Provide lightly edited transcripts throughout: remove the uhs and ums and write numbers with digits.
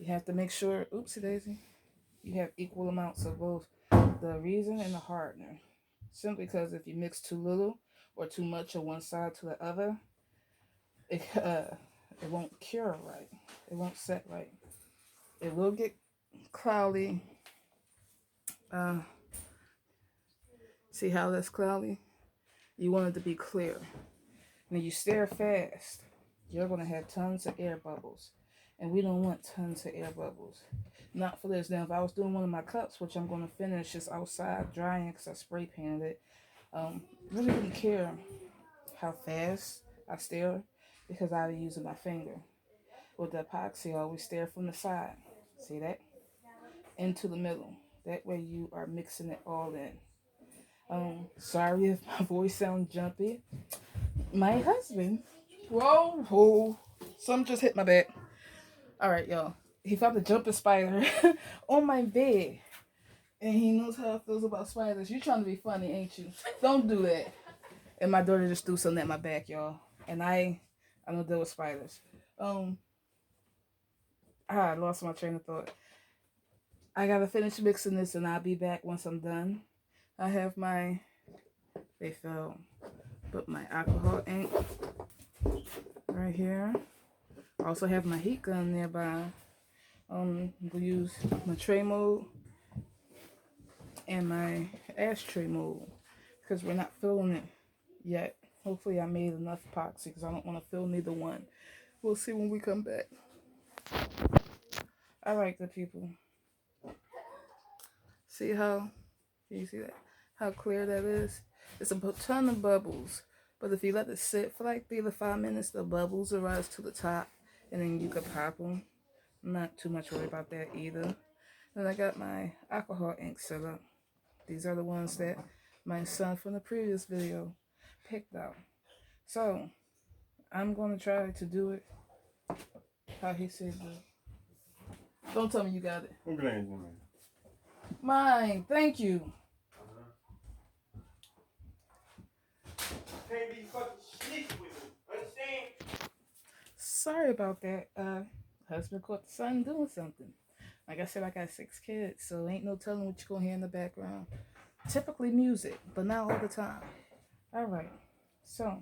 You have to make sure, oopsie daisy, you have equal amounts of both the resin and the hardener. Simply because if you mix too little or too much of one side to the other, it won't cure right. It won't set right. It will get cloudy. Uh, See how that's cloudy? You want it to be clear. When you stir fast, you're going to have tons of air bubbles. And we don't want tons of air bubbles. Not for this. Now, if I was doing one of my cups, which I'm going to finish just outside drying because I spray painted it, really didn't care how fast I stir because I was using my finger. With the epoxy, I always stir from the side. See that? Into the middle. That way you are mixing it all in. Sorry if my voice sounds jumpy. My husband, whoa, something just hit my back. All right, y'all. He found a jumping spider on my bed, and he knows how it feels about spiders. You trying to be funny, ain't you? Don't do that. And my daughter just threw something at my back, y'all. And I don't deal with spiders. I lost my train of thought. I gotta finish mixing this, and I'll be back once I'm done. I have my, they fell, but my alcohol ink right here. I also have my heat gun nearby. We'll use my tray mode and my ashtray mode because we're not filling it yet. Hopefully I made enough epoxy because I don't want to fill neither one. We'll see when we come back. All right, good people. See how, can you see that? How clear that is? It's a ton of bubbles. But if you let it sit for like 3 to 5 minutes, the bubbles will rise to the top and then you can pop them. I'm not too much worried about that either. Then I got my alcohol ink set up. These are the ones that my son from the previous video picked out. So I'm going to try to do it how he said do. Don't tell me you got it. Mine, thank you. Can't be fucking sneaky with me. Understand? Sorry about that. Husband caught the son doing something. Like I said, I got 6 kids, so ain't no telling what you're going to hear in the background. Typically music, but not all the time. All right. So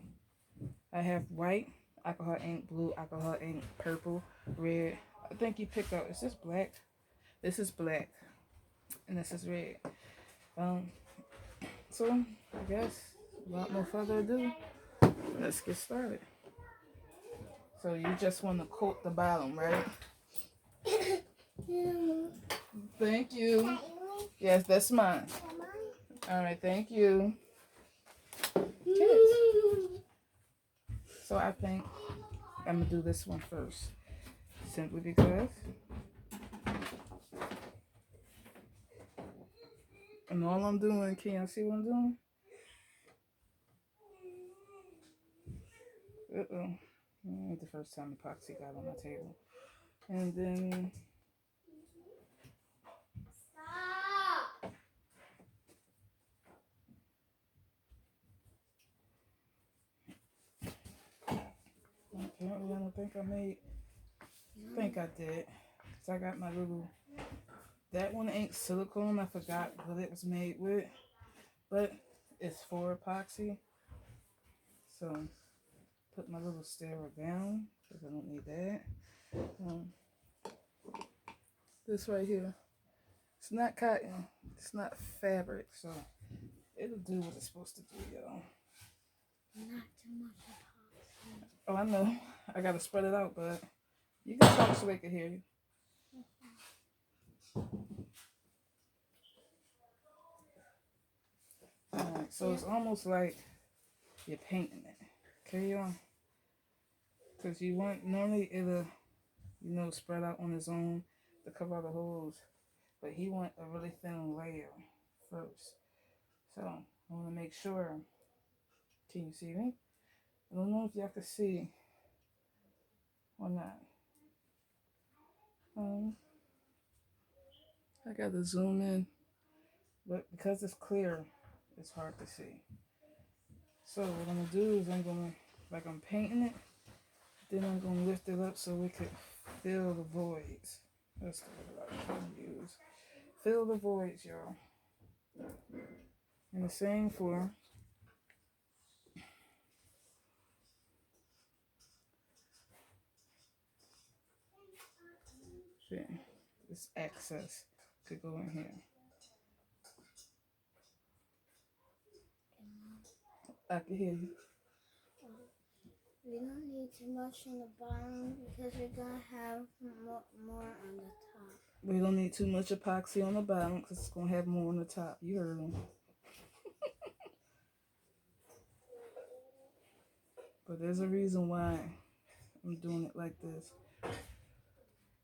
I have white alcohol ink, blue alcohol ink, purple, red. I think you picked out, is this black? This is black, and this is red. So I guess without no further ado, let's get started. So you just want to coat the bottom, right? Thank you. Yes, that's mine. All right, thank you. Kids. So I think I'm going to do this one first. Simply because. And all I'm doing, can y'all see what I'm doing? The first time epoxy got on my table. And then. Stop! Apparently, I don't think I made. I think I did. So I got my little. That one ain't silicone. I forgot what it was made with. But it's for epoxy. So put my little stirrer down because I don't need that. This right here. It's not cotton. It's not fabric. So it'll do what it's supposed to do, y'all. Not too much epoxy. Oh, I know. I got to spread it out, but you can talk so they can hear you. Alright, so it's almost like you're painting it. Okay, y'all? Because you want, normally it'll, spread out on its own to cover all the holes. But he want a really thin layer first. So I want to make sure. Can you see me? I don't know if y'all can see or not. I got to zoom in, but because it's clear, it's hard to see. So what I'm gonna do is I'm painting it, then I'm gonna lift it up so we could fill the voids. That's the word I want to use. Fill the voids, y'all. And the same for this excess could go in here. I can hear you. We don't need too much on the bottom because we're gonna have more on the top. We don't need too much epoxy on the bottom because it's gonna have more on the top. You heard them. But there's a reason why I'm doing it like this.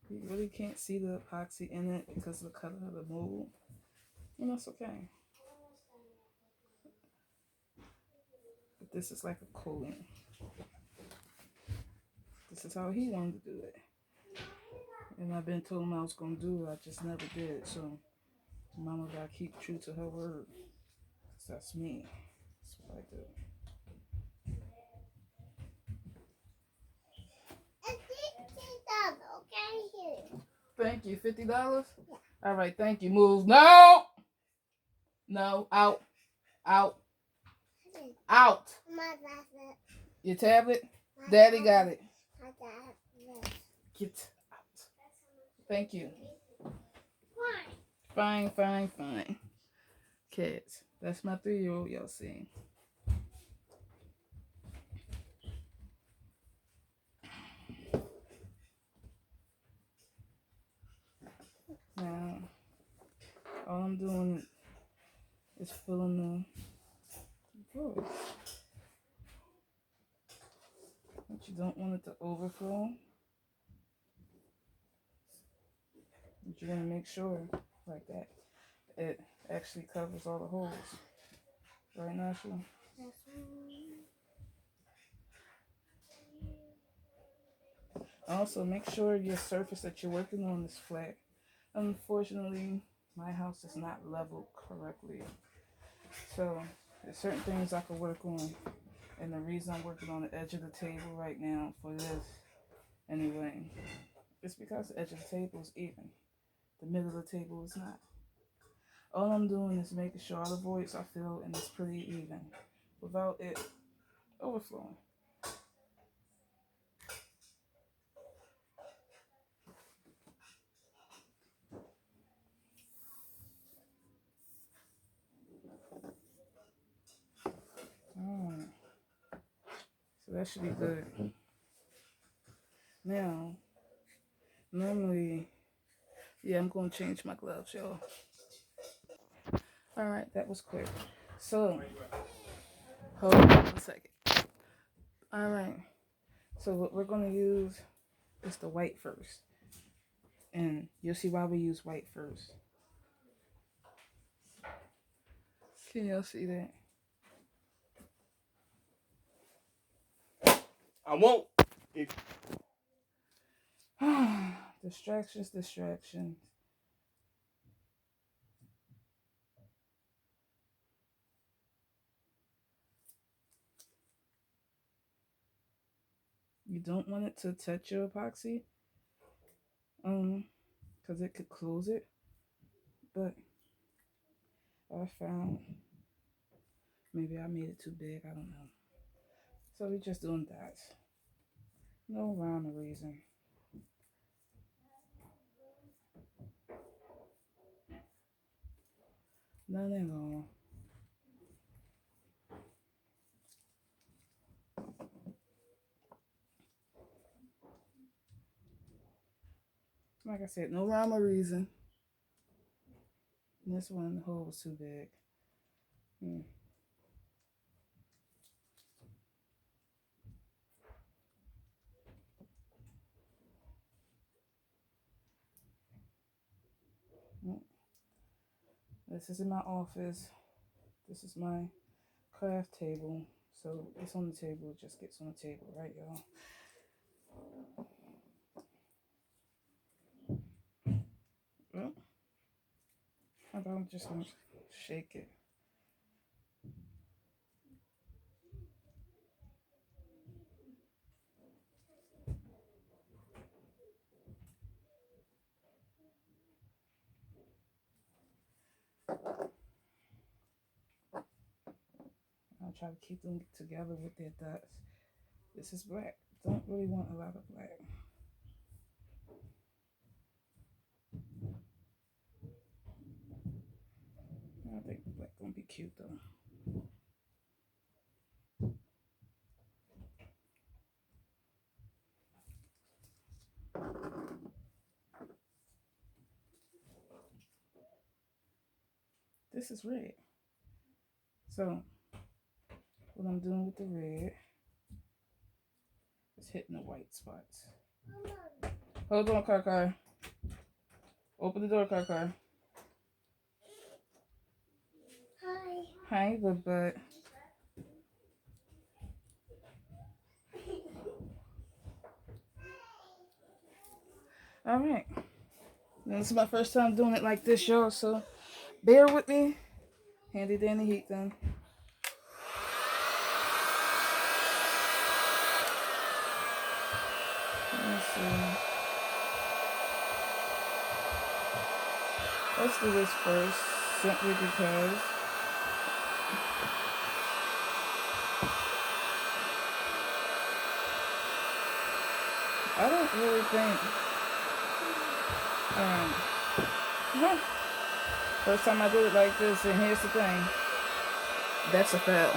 You really can't see the epoxy in it because of the color of the mold. And that's okay. But this is like a coating. This is how he wanted to do it. And I've been told him I was going to do it. I just never did. So Mama got to keep true to her word. That's me. That's what I do. Thank you. $50? Yeah. All right. Thank you. Move. No. No. Out. Out. Out. Your tablet? Daddy got it. Get out. Thank you. Fine, fine, fine. Kids. That's my 3-year-old y'all see. Now, all I'm doing is filling the void. But you don't want it to overflow. But you're going to make sure, like that, it actually covers all the holes. Right, Nasha? Also, make sure your surface that you're working on is flat. Unfortunately, my house is not leveled correctly. So, there's certain things I could work on. And the reason I'm working on the edge of the table right now for this, anyway, it's because the edge of the table is even. The middle of the table is not. All I'm doing is making sure all the voids are filled and it's pretty even without it overflowing. Alright. So that should be good. Now, normally, yeah, I'm going to change my gloves, y'all. Alright, that was quick. So, hold on a second. Alright. So what we're going to use is the white first. And you'll see why we use white first. Can y'all see that? I won't. Distractions, distractions. You don't want it to touch your epoxy, because it could close it. But I found maybe I made it too big. I don't know. So we're just doing that. No rhyme or reason. None at all. Like I said, no rhyme or reason. And this one, the hole was too big. This is in my office. This is my craft table. So it's on the table, it just gets on the table, right, y'all? Well, how about I'm just gonna shake it. to try to keep them together with their dots. This is black. Don't really want a lot of black. I think black gonna be cute though. This is red. So what I'm doing with the red is hitting the white spots. Hold on, Car. Open the door, Car. Hi. Hi, good butt. All right. Now, this is my first time doing it like this, y'all, so bear with me. Handy dandy heat gun. Let's see. Let's do this first, simply because I don't really think first time I did it like this, and here's the thing, that's a fail.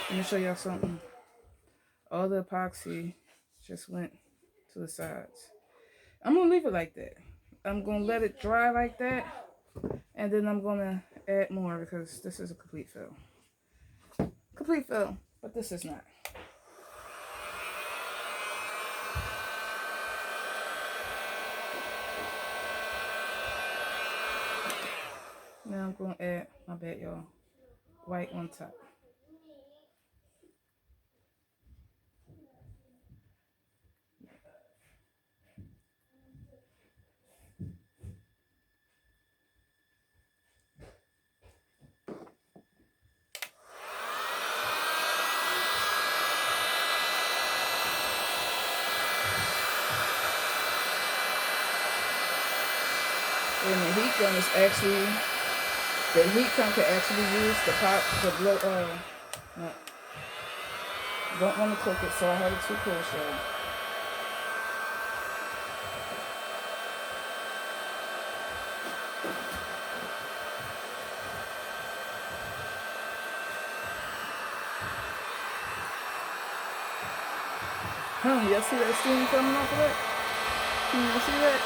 Let me show y'all something. All the epoxy just went to the sides. I'm gonna leave it like that. I'm gonna let it dry like that, and then I'm gonna add more because this is a complete fail. Complete fail, but this is not. Now I'm gonna add, my bad y'all, white on top. And the heat gun is actually, the heat gun can actually use the pop, the blow, no. Don't want to cook it, so I have it too close, y'all. Y'all see that steam coming off of that? Can you see that?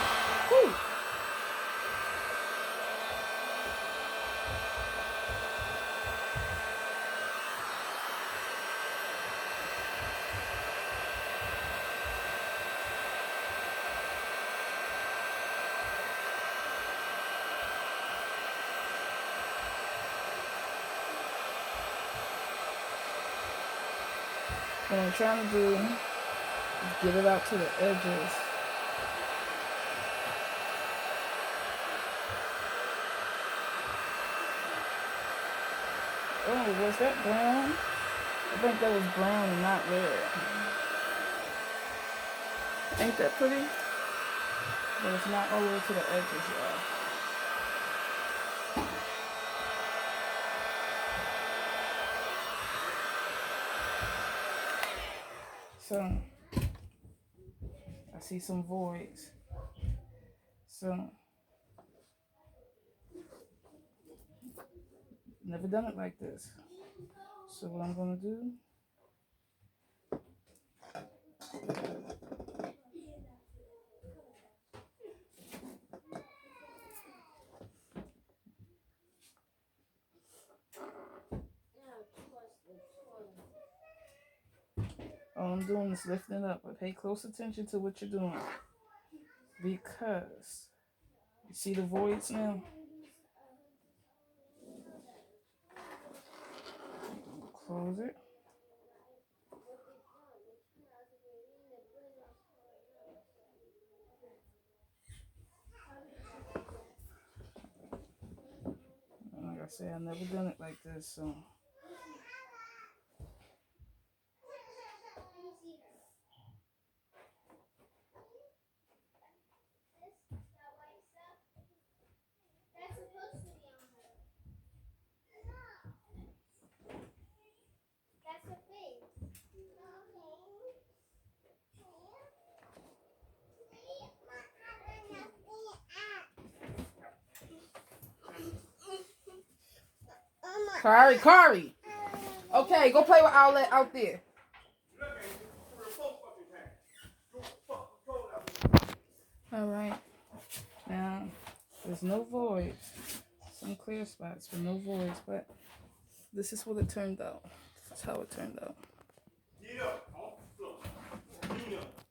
Woo! What I'm trying to do is get it out to the edges. Oh, was that brown? I think that was brown and not red. Ain't that pretty? But it's not all the way to the edges, y'all. So, I see some voids. So, never done it like this. So what I'm gonna do, all I'm doing is lifting it up, but pay close attention to what you're doing. Because, you see the voids now? Close it. Like I said, I've never done it like this, so. Kari. Okay, go play with Outlet out there. Look at you for the whole fucking time. Go fucking cold out. All right. Now, there's no voids. Some clear spots, but no voids. But this is what it turned out. This is how it turned out. Get up. Off the floor. Get up.